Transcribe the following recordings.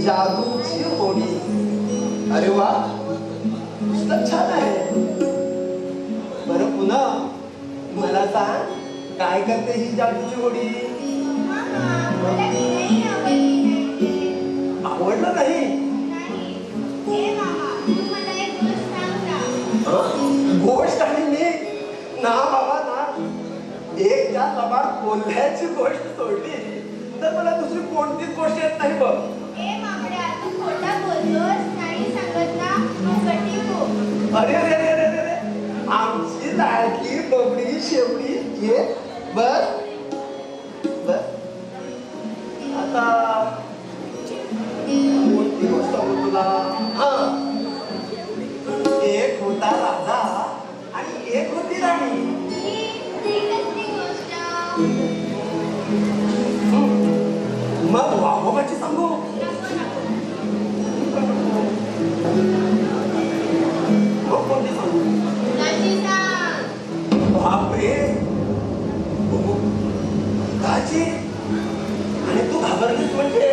जादूची होडी. अरे वा, पुस्तक छान आहे. बरं पुन्हा मला सांग, काय करते ही जादूची होडी? आवडलं नाही? गोष्ट आणि मी ना बाबा ना, एक त्या लबाड बोलण्याची गोष्ट सोडली तर मला दुसरी कोणतीच गोष्ट येत नाही बघ. अरे रे रे रे रे, आमची लाडकी बबडी शेवडी ये बर बर. आता कोणती गोष्ट सांगू तुला? हा, एक होता राजा आणि एक होती राणी. मग वाघोबाची सांगू? मग कोणती सांगू? बापरे, काची? आणि तू घाबरलीस म्हणजे?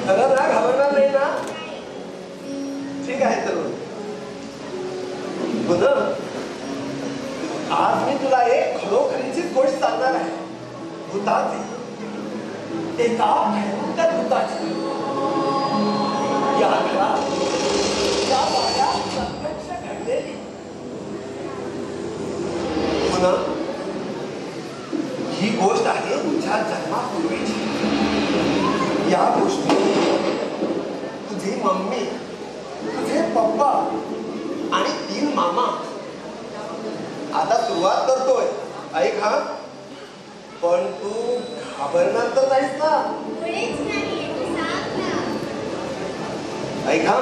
खरं ना, घाबरणार नाही ना? ठीक आहे तर आज मी तुला एक खरोखरीची गोष्ट सांगणार आहे. भूताची, एका भयंकर भूताची. या घरात या वाड्यात प्रत्यक्ष घडलेली. पुन्हा ही गोष्ट आहे तुझ्या जन्मापूर्वीची. या गोष्टी तुझी मम्मी, तुझे पप्पा आणि 3 मामा. आता सुरुवात करतोय, ऐक हा. पण तू घाबरणार तर नाहीस ना? ऐक हा,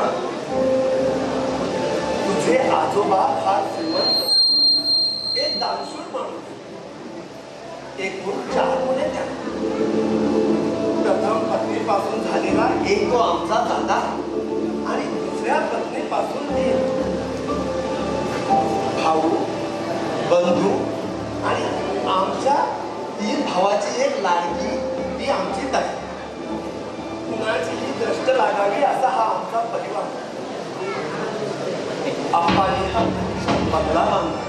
तुझे आजोबा फार श्रीमंत, एक दानशूर माणूस. एकूण 4 मुले त्या. प्रथम पत्नीपासून झालेला एक तो आमचा दादा आणि दुसऱ्या पत्नीपासून भाऊ, बंधू आणि आमच्या 3 भावाची एक लाडकी, ती आमची ताई. कुणाचीही दृष्ट लागावी असा हा आमचा परिवार. आम्हाला हा बंगला बांधला.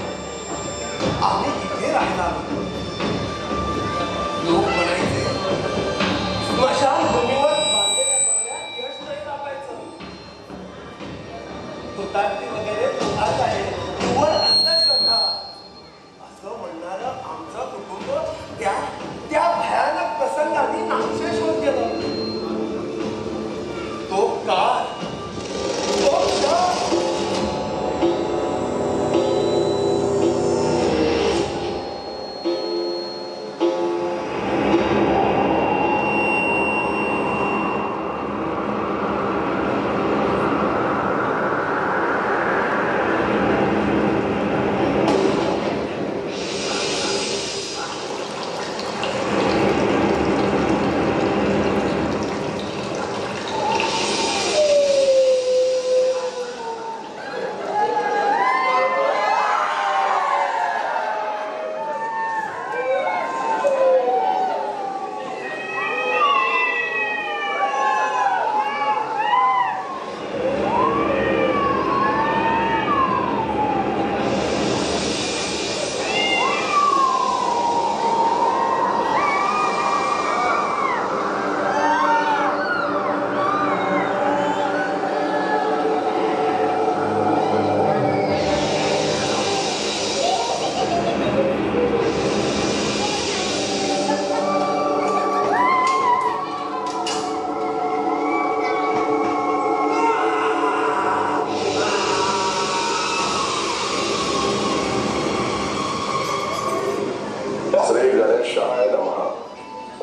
आम्ही इथे राहिला. लोक म्हणायचे स्मशानभूमीवर बांधलेल्या बंगल्यात यश नाही लावायचं. हुतात्मे वगैरे तोहाच आहे, निव्वळ अंधश्रद्धा असं म्हणणारं आमचं कुटुंब त्या भयानक प्रसंगाने नामशेष होत गेलं. तो काळ, तो क्षण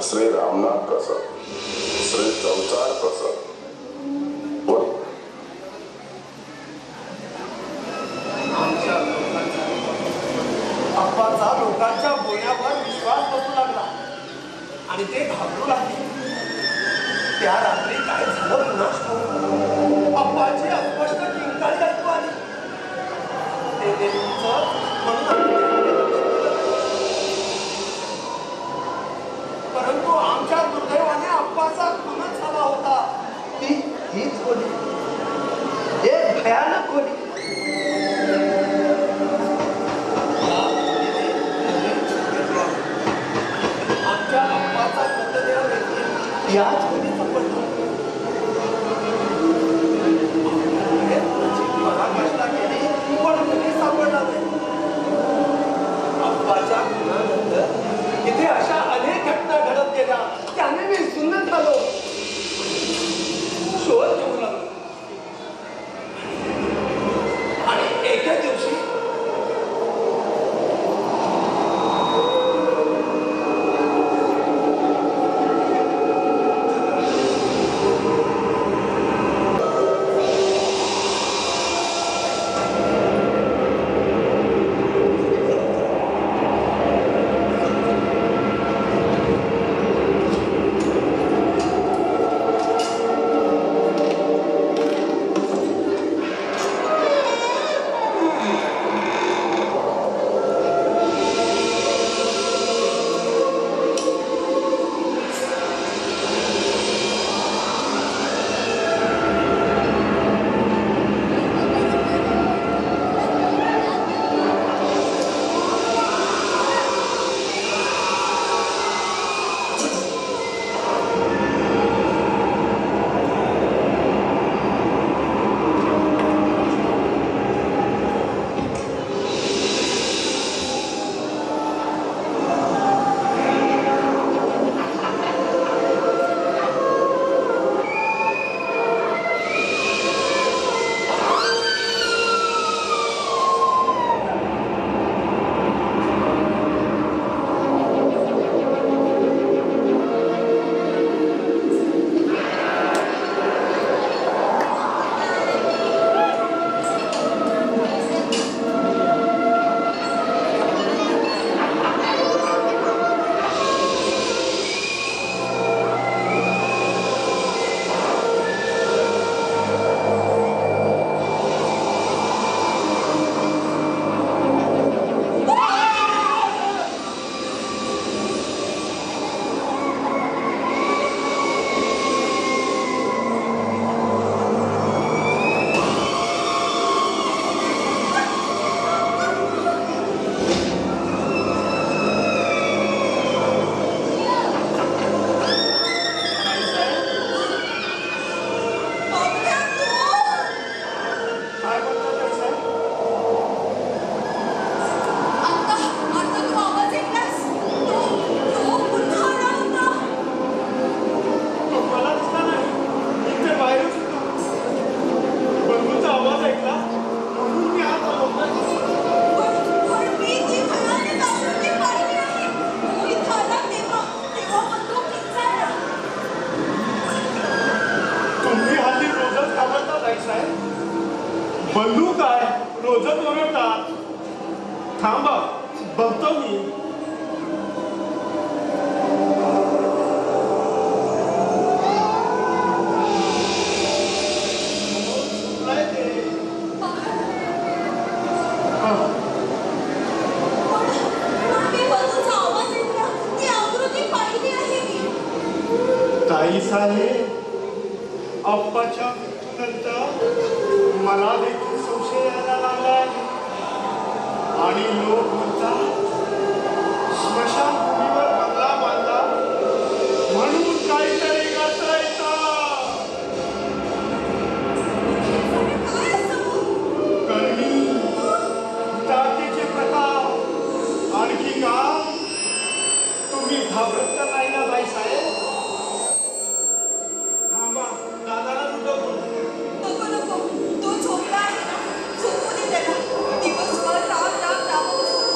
श्री रामनाथ प्रसाद, श्री चौचार प्रसाद. अप्पाचा लोकांच्या बोलण्यावर विश्वास बसू लागला आणि ते घाबरू लागले. त्या रात्री काय झालं कुणास ठाऊक. अप्पाची अस्पष्ट किंकाळी ऐकू आली. ते देवीचं म्हणून भयानक खोली. आमच्या अप्पाचा मृतदेह देखील याच खोलीत सापडला. पराकाष्ठा केली पण कधी सापडला नाही. अप्पाच्या खुनानंतर इथे अशा अनेक घटना घडत गेल्या त्याने मी सुंदर झालो. शोध घेऊ लागलो आणि एके दिवशी बंदूक आहे रोजच ओरडतात. थांबा बघतो मी. ताई साहेब अप्पाच्या नंतर मला देखील संशय यायला लागला आणि लोक म्हणतात स्मशानभूमीवर बंगला बांधला म्हणून काहीतरी करता येतं. करणी टाकीचे प्रकार आणखी का तुम्ही घाबरत तर नाही ना बाई साहेब. दादाला नको नको तो झोपला आहे ना झोपू दे त्याला. दिवसभर राम राम राम बसून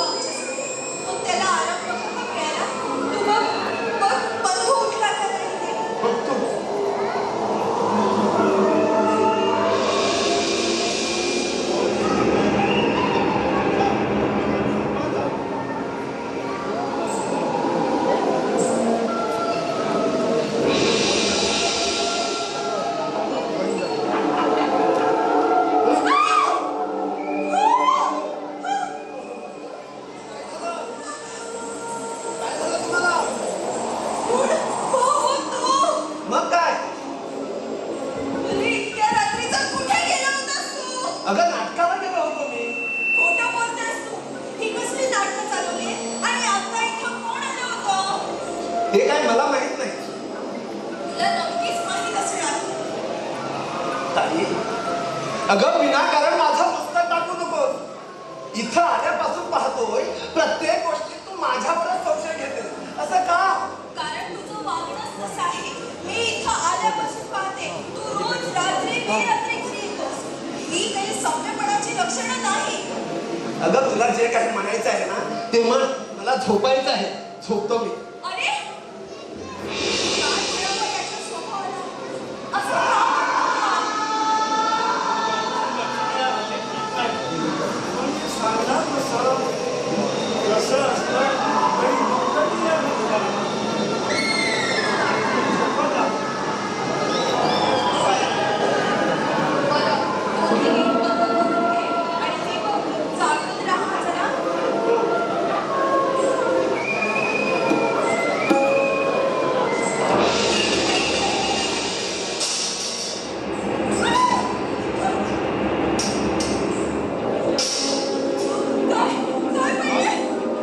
हे काय मला माहित नाही. तुला नक्कीच माहित असणार. ताई, अगं विनाकारण माझं पुस्तक टाकू नकोस. इथं आल्यापासून पाहतोय प्रत्येक गोष्टीत तू माझ्यावरच संशय घेतेस. असं का? कारण तुझं वागणंच तसं आहे. मी इथं आल्यापासून पाहते तू रोज रात्री बेरात्री घरी येतोस. ही काही सभ्यपणाची लक्षणं नाही. अगं तुला जे काही म्हणायचं आहे ना ते म्हण. मला झोपायचं आहे. झोपतो मी. अरे काय करावं याच्या स्वभावाला? असं का? सांगणार कसं कसं असतं तरी नोकरी या मुलाला. बघा. बरं, दोन्ही नीट बंद करून घे आणि हे बघ, जागून राहा जरा.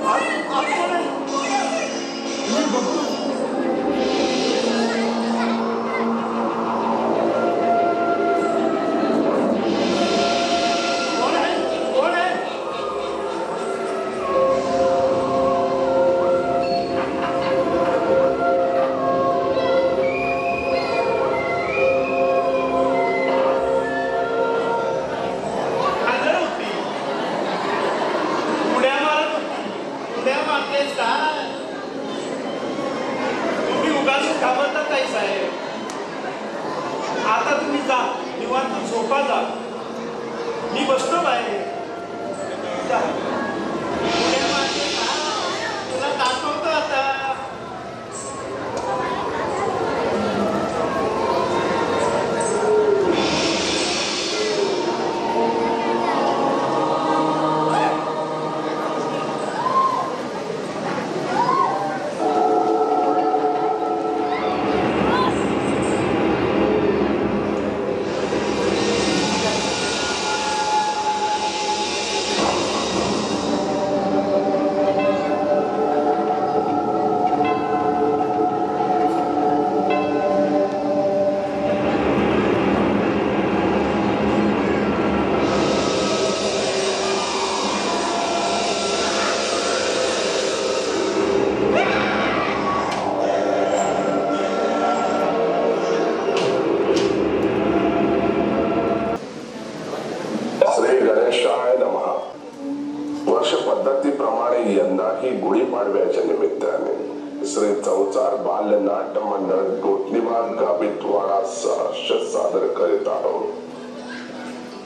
काय काय पाहिजे? मी बघतो. कोण आहे? कोण आहे? हजर होती. उड्या मारत होती. उड्या मारतेस काय? तुम्ही उगाच घाबरतात काही साहेब. आता तुम्ही जा निवांत झोपा जा. मी बसतो बाहेर. जा. उड्या मारते का? तुला दाखवतो आता. श्री गणेशाय नमः. वर्ष पद्धतीप्रमाणे यंदाही गुढीपाडव्याच्या निमित्ताने श्री चौचार बालनाट्य मंडळ गोटणीबाग गाभितवाडा सहर्ष सादर करीत आहोत.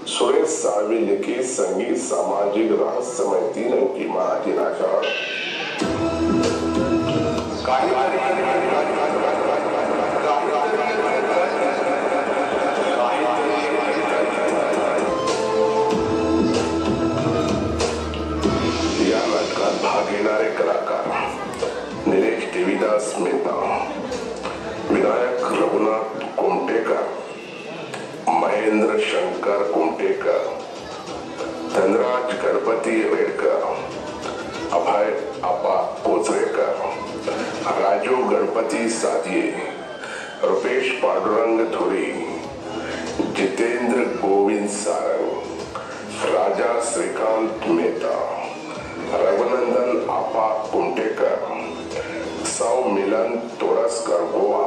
सुरेश साळवी लिखित संगीत सामाजिक रहस्यमय 3 अंकी मराठी नाटक या नाटकात भाग घेणारे कलाकार निलेश देवीदास मेहता, विनायक रघुनाथ कोमटेकर, महेंद्र शंकर कोमटेकर, धनराज गणपती रेडकर, अभय आपा कोचरेकर, राजू गणपती सादिये, रुपेश पांडुरंग धुरी, जितेंद्र गोविंद सारंग, राजा श्रीकांत मेहता, रघुनंदन आपा कुमटेकर, सौ मिलन तोरसकर गोवा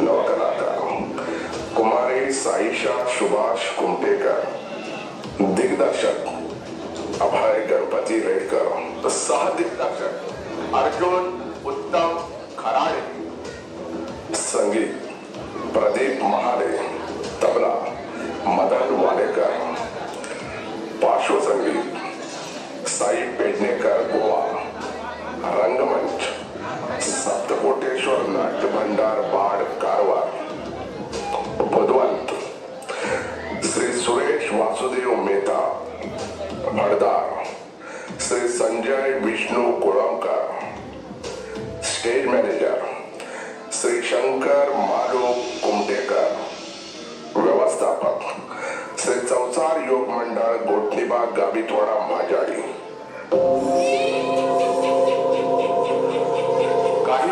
नवकलाकार, कुमारी साईशा सुभाष कुमटेकर, दिग्दर्शक अभय गणपती रेडकर, सह दिग्दर्शक अर्जुन उत्तम खराडे, संगीत प्रदीप महाले, तबला मदन वाडेकर, पार्श्वसंगीत साई पेडणेकर गोवा, रंगमंच सप्तकोटेश्वर नाट्य भंडार बाड कारवार, बुधवंत श्री सुरेश वासुदेव मेहता भडदार, श्री संजय विष्णू कोळंबकर, स्टेज मॅनेजर श्री शंकर मालू कुमटेकर, व्यवस्थापक श्री चौचार योग मंडळ गोटणीबाग गाभितवाडा माजाडी. काही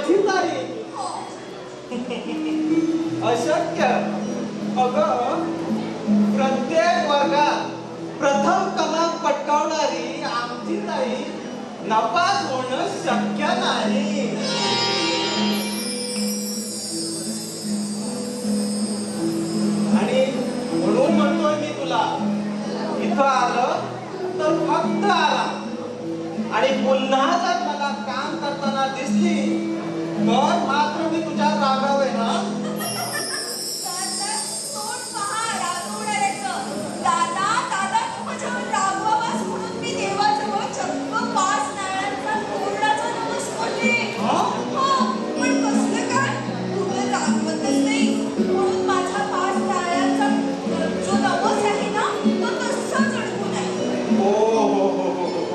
माझी ताई हो. अशक्य. अगं प्रत्येक वर्गात प्रथम क्रमांक पटकावणारी आमची ताई नापास होणं शक्य नाही. आणि म्हणून म्हणतोय मी तुला, इथं आलं तर फक्त आला आणि पुन्हा जर मला काम करताना दिसली तर मात्र मी तुझ्या रागावे ना. दादा, तोंड पहा रागवणाऱ्याचं. दादा, दादा, तू माझ्यावर रागवावास म्हणून मी देवाजवळ चक्क 5 नारळांचा तोरणाचा नवस बोलले. हा? हो, पण कसलं काय? तू मला रागवतच नाही म्हणून माझा 5 नारळांचा जो नवस आहे ना, तो तसाच अडकून आहे. हो हो हो हो हो.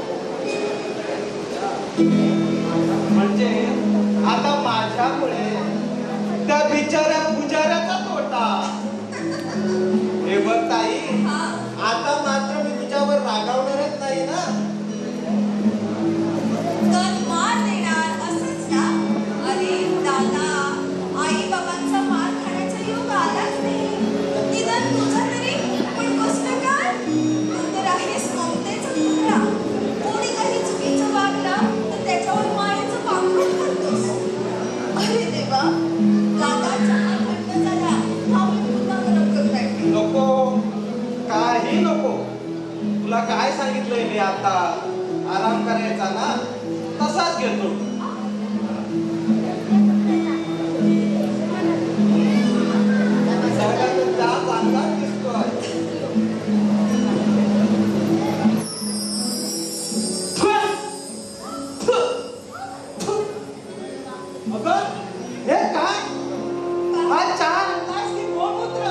म्हणजे आता माझ्यामुळे त्या बिचाऱ्या पुजाऱ्याचा तोटा. हे बघ ताई, हा. आता मात्र मी तुझ्यावर रागावणारच नाही ना. तर मार देणार असंच ना? अरे दादा, आई बाबांचा मार खाण्याचा योग आलाच नाही. निदान तुझा तरी. पण कसलं काय? तू तर आहेस ममतेचा तुकडा. कोणी काही चुकीचं वागलं तर त्याच्यावर मायेचं पांघरूण घालतोस. अरे देवा, दादा चहा थंड झाला. हा मी पुन्हा गरम करून आणते. नको, काही नको. तुला काय सांगितलंय मी आता? आराम करायचा ना, तसाच घेतो. सगळ्यात चहा चांगलाच दिसतोय. अगं, हे काय? हा चहा आणलास की गोमूत्र?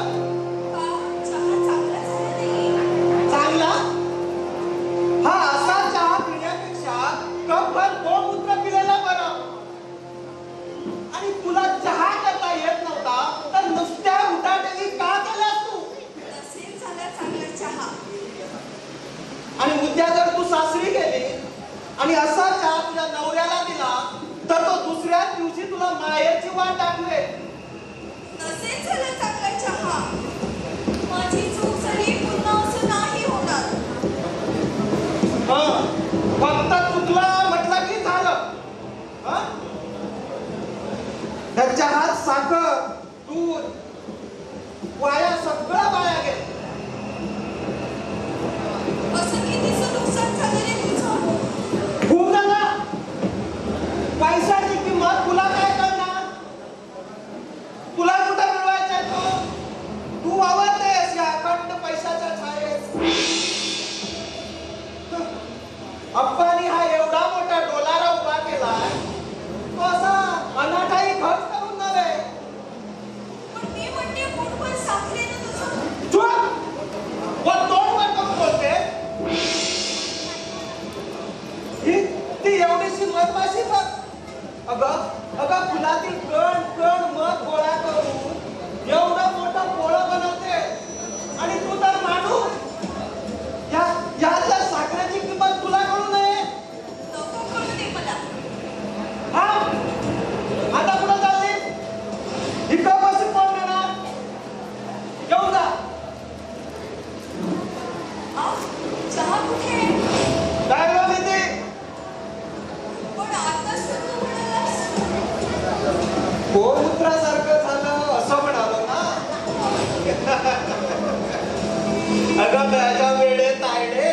का चहा चांगला झाला नाही? चांगला? हा असा चहा पिण्यापेक्षा कपभर गोमूत्र पिलेला बरं. आणि तुला चहा करता येत नव्हता तर नुसत्या उठाठेवी का केल्यास तू? नसेल झाला चांगला चहा. आणि उद्या जर तू सासरी गेली आणि असा चहा तुझ्या नवऱ्याला दिला तर तो दुसऱ्याच दिवशी तुला मायेची वाट दाखवेल. नसेल झाला चांगला चहा. माझी चूक झाली, पुन्हा असं नाही होणार. हं, फक्त चुकला म्हटलं की झालं. हं? त्या चहात साखर, दूध, वाया सगळं वाया गेलं. असं कितीचं नुकसान झालं रे तुझं? खूप झाला. पैशाची किंमत तुला काय कळणार? तुला कुठं मिळवायचा तो? तू वावरतेस या अखंड पैशाच्या छायेत. अप्पानी हा एवढा मोठा डोलारा उभा केलाय, तो असा अनाठाई खर्च करून नव्हे. पण मी म्हणते पोटभर साखरेनं तुझं. चूप! व तोंड वर करून बोलते. ती एवढीशी मधमाशी बघ. अगं फुलातील कण कण मध गोळा करून एवढं मोठं पोळं बनवते. आणि तू तर माणूस. यातल्या साखरेची किंमत तुला कळू नये. नको कळू दे मला. हा, आता कुठं चालली? इकडं बसून कोण देणार? घेऊन जा. आ, चहा कुठे? काय गं दीदी? पण आताच तर तू म्हणालास. गोमूत्रासारखं झालं असं म्हणालो ना. अगं त्याच्या वेडे तायडे,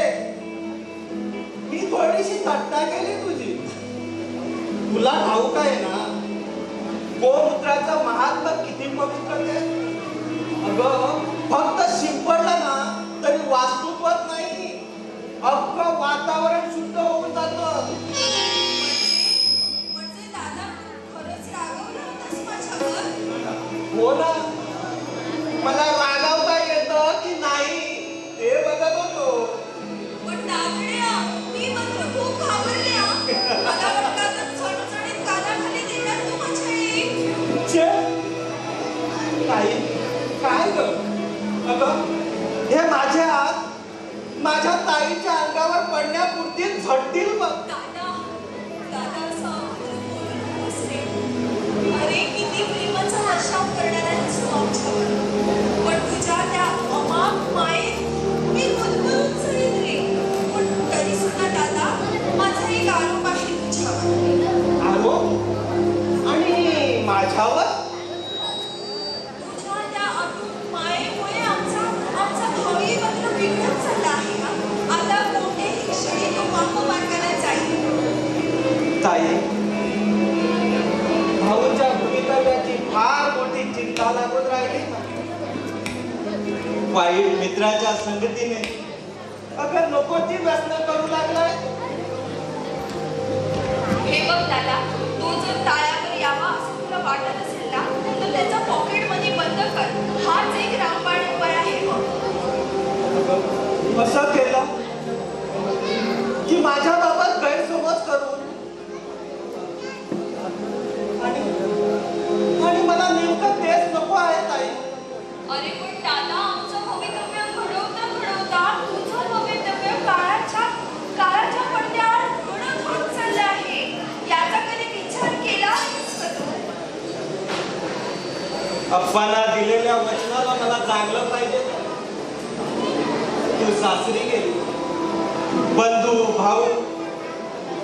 मी थोडीशी थट्टा केली तुझी. तुला ठाऊक आहे ना गोमूत्राचं महात्म्य किती पवित्र आहे? अगं फक्त शिंपडलं ना तरी वास्तुत्वच नाही, अख्खं वातावरण शुद्ध होऊन जातं. म्हणजे दादा, खरंच रागवला होतास माझ्यावर? हो ना, मला रागावता येतं की नाही ते बघत होतो. पण दादड्या, मी मात्र खूप घाबरले हा. मला वाटलं आता चणचणीत कानाखाली देणार तू माझ्या आई. छे, ताई, काय ग? अगं हे माझ्या ताईच्या अंगावर पडण्यापुरती झटतील बघ. दादा, दादा असं बोलू नकोस रे. वाईट मित्राच्या संगतीने अगं नको ती व्यसन करू लागलाय. हे बघ दादा, तो जर ताळ्यावर यावा असं तुला वाटत असेल ना, तर त्याचा पॉकेट मनी बंद कर. हाच एक रामबाण उपाय आहे बघ. असं केलं की माझ्या बाबत गैरसमज करून आणि मला नेमकं तेच नको आहे ताई. अरे पण दादा, आमचं भवितव्य घडवता तुझं भवितव्य काळाच्या पडद्याआड घडत होत चाललं आहे. याचा कधी विचार केला आहेस का तू? अप्पांना दिलेल्या वचनाला मला जागलं पाहिजे. तू सासरी गेली, बंधू भाऊ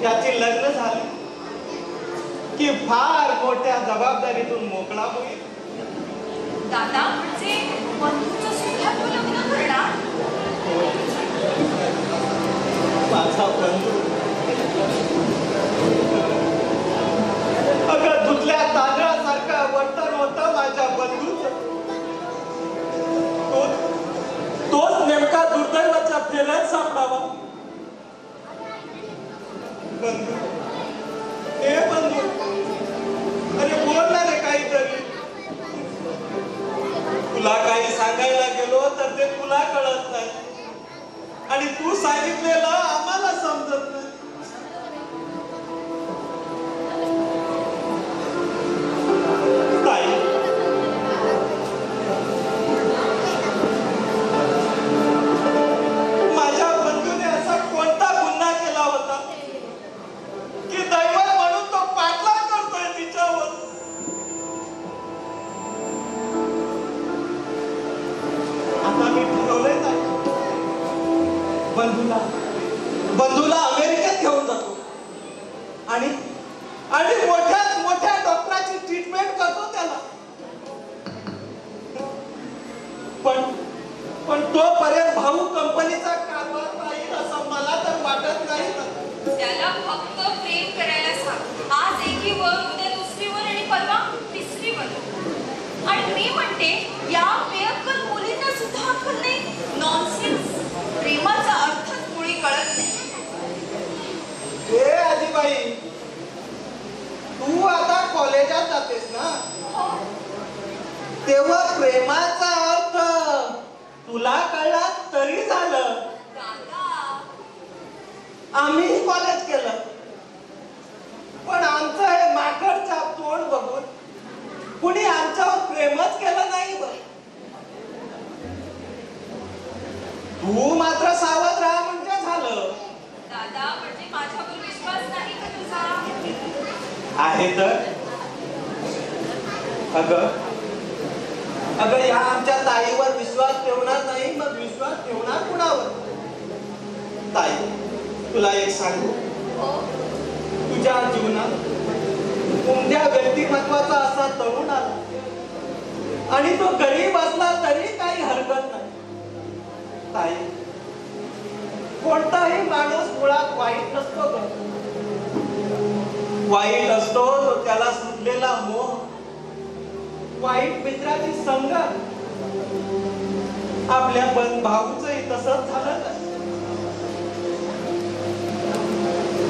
याची लग्न झाली की फार मोठ्या जबाबदारीतून मोकळा होईल. दादा, म्हणजे बंधूचं सुद्धा तू लग्न करणार? माझा बंधू अगं धुतल्या तांदळासारखं वर्तन होतं माझ्या बंधूचं. तोच नेमका दुर्दैवाच्या फेऱ्यात सापडावा. बंधू, हे बंधू, अरे बोल ना रे काहीतरी. तुला काही सांगायला गेलो तर ते तुला कळत नाही आणि तू सांगितलेलं आम्हाला समजत नाही. ताई, माझ्या बंधूने असा कोणता गुन्हा केला होता की दैवत म्हणून तो पाठलाग करतोय तिच्यावर. आता मी ठरवलंय नाही, बंधूला अमेरिकेत घेऊन जातो आणि मोठ्यात मोठ्या डॉक्टराची ट्रीटमेंट करतो त्याला. पण तोपर्यंत भाऊ कंपनीचा कारभार राहील असं मला तर वाटत नाही. त्याला फक्त प्रेम करायला सांग. आज एकीवर, उद्या दुसरीवर आणि परवा तिसरीवर. आणि मी म्हणते, या बेअक्कल मुलींना सुद्धा अक्कल नाही. नॉनसेन्स. प्रेमाचा अर्थच मुळी कळत नाही. हे आजीबाई, तू आता कॉलेजात जातेस ना, हो, तेव्हा प्रेमाचा अर्थ तुला कळला तरी झालं. दादा, आम्ही कॉलेज केलं, पण आमचं हे माकडच्या तोंड बघून कुणी आमच्यावर प्रेमच केलं नाही. बघ, तू मात्र सावध राहा म्हणजे झालं. दादा, म्हणजे माझ्यावर विश्वास नाही का तुझा? आहे तर अगं या आमच्या ताईवर विश्वास ठेवणार नाही, मग विश्वास ठेवणार कुणावर? ताई, तुला एक सांगू, हो, तुझ्या जीवनात उमद्या व्यक्तिमत्वाचा असा तरुण आला आणि तो गरीब असला तरी काही हरकत नाही. ताई, कोणताही माणूस मुळात वाईट नसतो ग. वाईट असतो तो त्याला सुटलेला मोह, वाईट मित्राची संगत. आपल्या भाऊचंही तसंच झालं ना.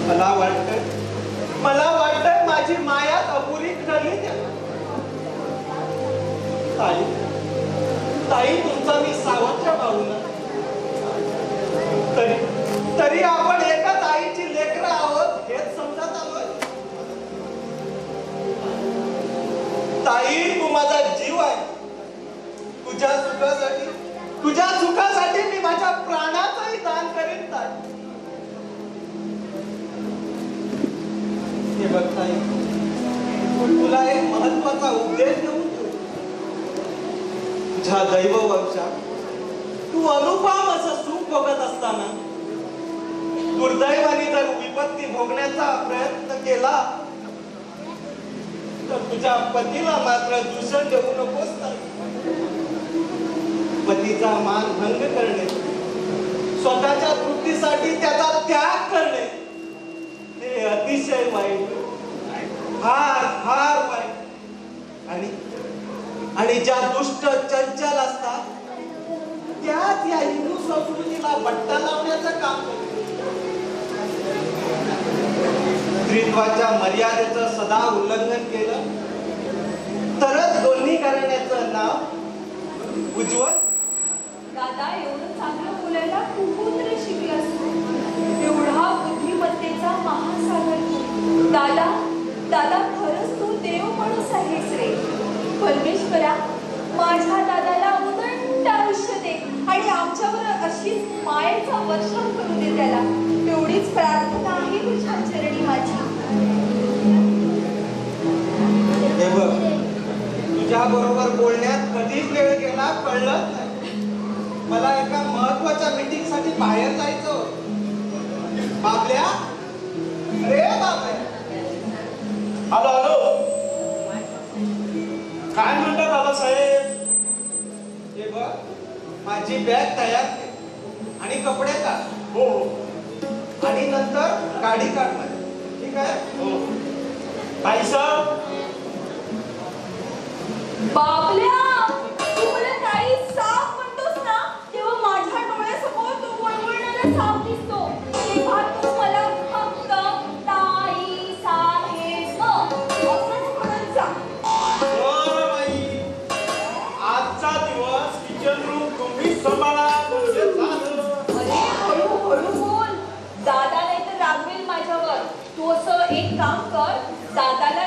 मला वाटतंय माझी मायात अपुरी ठरली त्याला. ताई, तुमचा मी सावत्र भाऊ ना, तरी आपण एकाच आईची लेकरं आहोत हेच समजत आलोय. ताई, तू माझा जीव आहे. तुझ्या सुखासाठी मी माझ्या प्राणाचंही दान करीन. ताई, हे बघ ताई, तुला एक महत्वाचा उपदेश देऊन तुझ्या दैववंशात तू अनुपम असं सुख भोगत असताना दुर्दैवाने जर विपत्ती भोगण्याचा प्रयत्न केला तर तुझ्या पतीला मात्र दूषण देऊ नकोस. पतीचा मान भंग करणे, स्वतःच्या तृप्तीसाठी त्याचा त्याग करणे हे अतिशय वाईट, फार वाईट. आणि ज्या दुष्ट चंचल असतात मुळात या हिंदू संस्कृतीला बट्टा लावण्याचं काम करते. स्त्रीत्वाच्या मर्यादेचं सदा उल्लंघन केलं तरच दोन्ही घराण्याचं नाव उज्ज्वल. दादा एवढं चांगलं बोलायला कुठून तरी शिकलास तू. एवढा बुद्धिमत्तेचा महासागर. दादा दादा खरंच तू देव माणूस आहेस रे. परमेश्वरा माझ्या दादाला उदंड आयुष्य दे आणि आमच्यावर अशीच मायेचा वर्षाव करू दे त्याला. एवढीच प्रार्थना आहे तुझ्या चरणी माझी. हे बघ, तुझ्या बरोबर बोलण्यात कधीच वेळ गेला कळलंच नाही. मला एका महत्वाच्या मीटिंग साठी बाहेर जायचं होतं. बाबल्या, रे बाबल्या. आलो आलो. काय म्हणता दादासाहेब? हे बघ, माझी बॅग तयार कर आणि कपडे काढ. हो आणि नंतर गाडी काढ माझी. ठीक आहे? हो. ताईसाहेब बाबल्या तू मला काही साप म्हणतोस ना तेव्हा माझ्या डोळ्यासमोर तो वळवळणारा साप दिसतो. तेव्हा तू मला फक्त ताई साहेब असंच म्हणत जा. बरं बाई. आजचा दिवस किचन रूम तुम्हीच सांभाळा म्हणजे झालं. अरे हळू बोल. दादा नाही तर रागवेल माझ्यावर. तू असं एक काम कर, दादाला